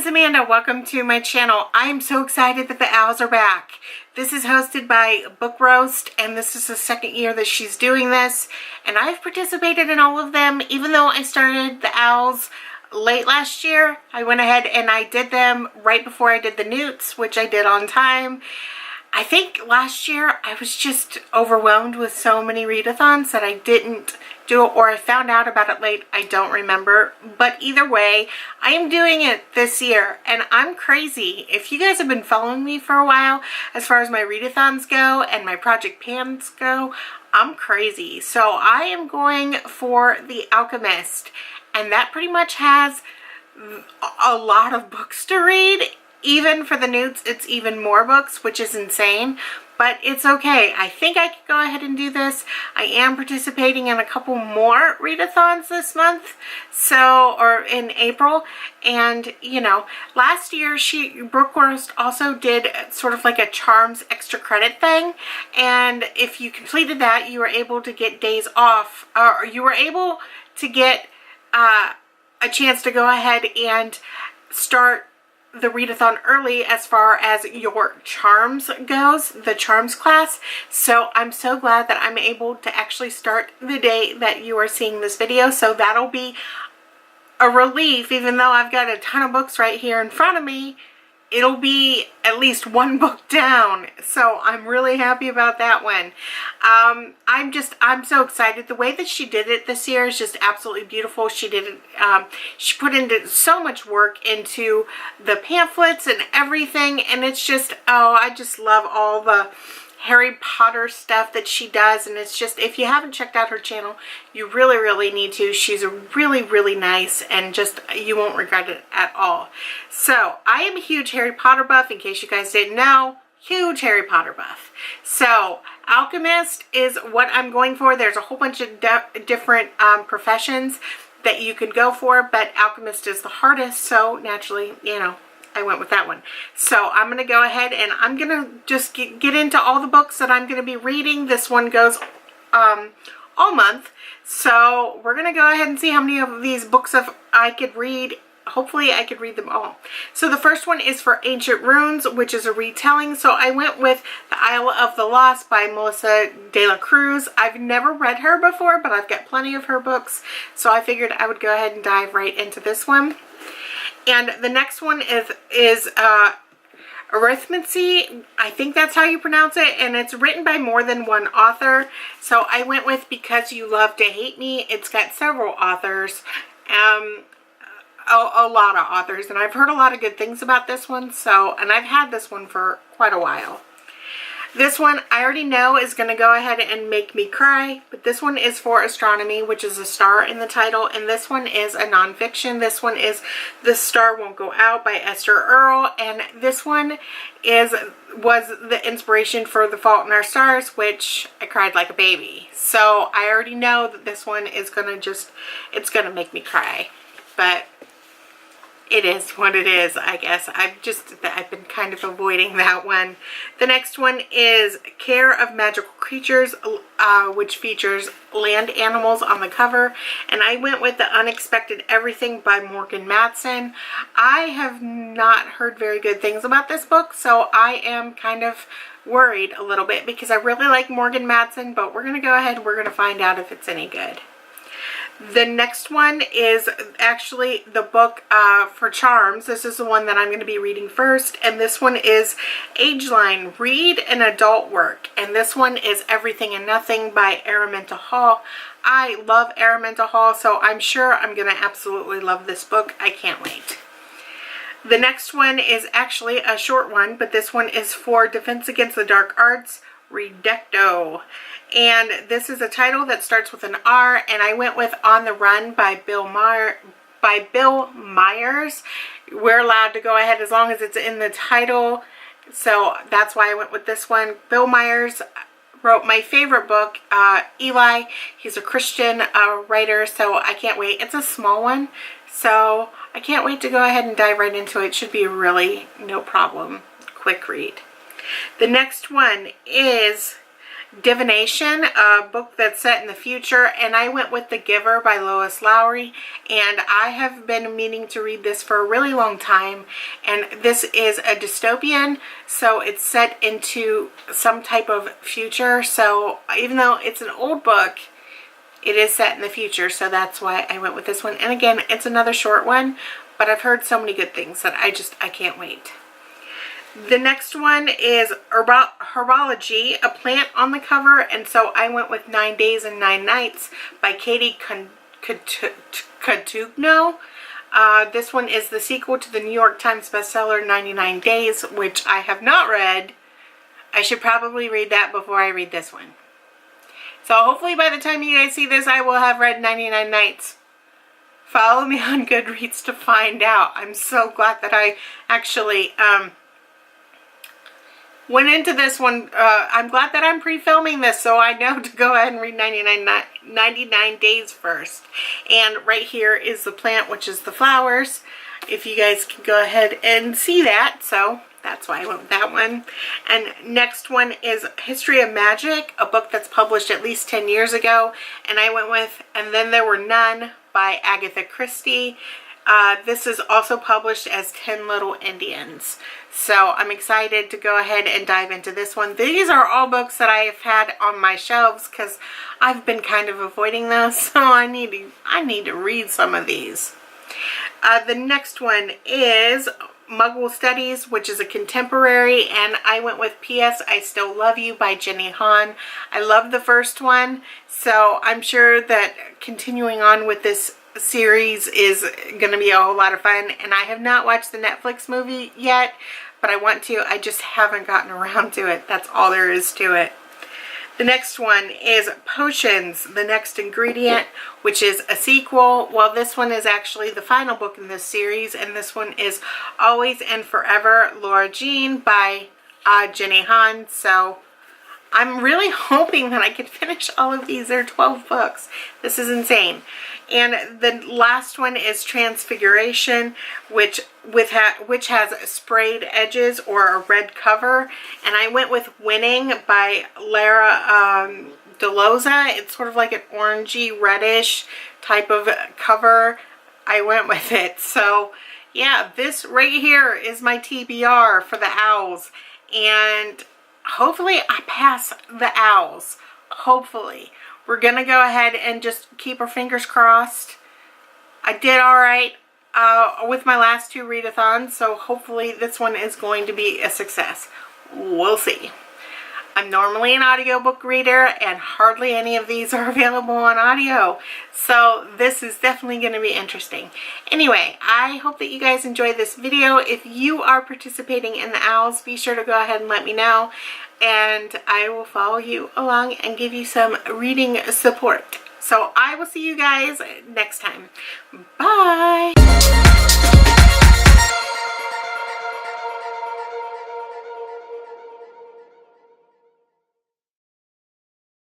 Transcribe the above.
Amanda. Welcome to my channel. I am so excited that the owls are back. This is hosted by Book Roast, and this is the second year that she's doing this, and I've participated in all of them. Even though I started the owls late last year, I went ahead and I did them right before I did the newts, which I did on time. I think last year I was just overwhelmed with so many readathons that I didn't do it, or I found out about it late. I don't remember. But either way, I am doing it this year, and I'm crazy. If you guys have been following me for a while, as far as my readathons go and my project pans go, I'm crazy. So I am going for The Alchemist, and that pretty much has a lot of books to read. Even for the newts, it's even more books, which is insane, but it's okay. I think I could go ahead and do this. I am participating in a couple more readathons this month, or in April, and you know, last year Book Roast also did sort of like a charms extra credit thing, and if you completed that, you were able to get days off, or you were able to get a chance to go ahead and start the readathon early as far as your charms goes, the charms class. So I'm so glad that I'm able to actually start the day that you are seeing this video. So that'll be a relief. Even though I've got a ton of books right here in front of me, it'll be at least one book down. So I'm really happy about that one. I'm so excited. The way that she did it this year is just absolutely beautiful. She did it, she put into so much work into the pamphlets and everything, and it's just, oh, I just love all the Harry Potter stuff that she does. And it's just, if you haven't checked out her channel, you really need to. She's really nice, and just, you won't regret it at all. So I am a huge Harry Potter buff, in case you guys didn't know. Huge Harry Potter buff. So Alchemist is what I'm going for. There's a whole bunch of different professions that you could go for, but Alchemist is the hardest, so naturally, you know, I went with that one. So I'm going to go ahead and I'm going to just get into all the books that I'm going to be reading. This one goes all month. So we're going to go ahead and see how many of these books I could read. Hopefully I could read them all. So the first one is for Ancient Runes, which is a retelling. So I went with The Isle of the Lost by Melissa de la Cruz. I've never read her before, but I've got plenty of her books. So I figured I would go ahead and dive right into this one. And the next one is Arithmancy. I think that's how you pronounce it. And it's written by more than one author. So I went with Because You Love to Hate Me. It's got several authors. A lot of authors. And I've heard a lot of good things about this one. And I've had this one for quite a while. This one I already know is going to go ahead and make me cry, but this one is for astronomy, which is a star in the title, and this one is a nonfiction. This one is The Star Won't Go Out by Esther Earl, and this one was the inspiration for The Fault in Our Stars, which I cried like a baby. So I already know that this one is going to it's going to make me cry, but it is what it is, I guess. I've been kind of avoiding that one. The next one is Care of Magical Creatures, which features land animals on the cover. And I went with The Unexpected Everything by Morgan Matson. I have not heard very good things about this book, so I am kind of worried a little bit because I really like Morgan Matson, but we're going to go ahead and we're going to find out if it's any good. The next one is actually the book for charms. This is the one that I'm going to be reading first, and this one is Ageline, Read an Adult Work, and this one is Everything and Nothing by Araminta Hall. I love Araminta Hall, so I'm sure I'm going to absolutely love this book. I can't wait. The next one is actually a short one, but this one is for Defense Against the Dark Arts, Redecto. And this is a title that starts with an R, and I went with On the Run by Bill Myers. We're allowed to go ahead as long as it's in the title, so that's why I went with this one. Bill Myers wrote my favorite book, Eli. He's a Christian writer, so I can't wait. It's a small one, so I can't wait to go ahead and dive right into it. It should be a really no problem quick read. The next one is Divination, a book that's set in the future, and I went with The Giver by Lois Lowry, and I have been meaning to read this for a really long time. And this is a dystopian, so it's set into some type of future. So even though it's an old book, it is set in the future, so that's why I went with this one. And again, it's another short one, but I've heard so many good things that I can't wait. The next one is Herbology, a plant on the cover, and so I went with 9 Days and 9 Nights by Katie Cotugno. This one is the sequel to the New York Times bestseller 99 Days, which I have not read. I should probably read that before I read this one. So hopefully by the time you guys see this, I will have read 99 Nights. Follow me on Goodreads to find out. I'm so glad that I actually went into this one. I'm glad that I'm pre-filming this, so I know to go ahead and read 99 Days first. And right here is the plant, which is the flowers. If you guys can go ahead and see that. So that's why I went with that one. And next one is History of Magic, a book that's published at least 10 years ago. And I went with And Then There Were None by Agatha Christie. This is also published as 10 Little Indians. So I'm excited to go ahead and dive into this one. These are all books that I have had on my shelves because I've been kind of avoiding those. So I need to read some of these. The next one is Muggle Studies, which is a contemporary, and I went with P.S. I Still Love You by Jenny Han. I love the first one, so I'm sure that continuing on with this series is going to be a whole lot of fun. And I have not watched the Netflix movie yet, but I want to. I just haven't gotten around to it. That's all there is to it. The next one is Potions, the Next Ingredient, which is a sequel. Well, this one is actually the final book in this series, and this one is Always and Forever, Laura Jean by Jenny Han. So I'm really hoping that I can finish all of these. There are 12 books. This is insane. And the last one is Transfiguration, which has sprayed edges or a red cover. And I went with Winning by Lara DeLoza. It's sort of like an orangey reddish type of cover. I went with it. So yeah, this right here is my TBR for the owls. And hopefully I pass the owls. Hopefully. We're going to go ahead and just keep our fingers crossed. I did alright with my last 2 readathons, so hopefully this one is going to be a success. We'll see. I'm normally an audiobook reader, and hardly any of these are available on audio. So this is definitely going to be interesting. Anyway, I hope that you guys enjoyed this video. If you are participating in the owls, be sure to go ahead and let me know. And I will follow you along and give you some reading support. So I will see you guys next time. Bye!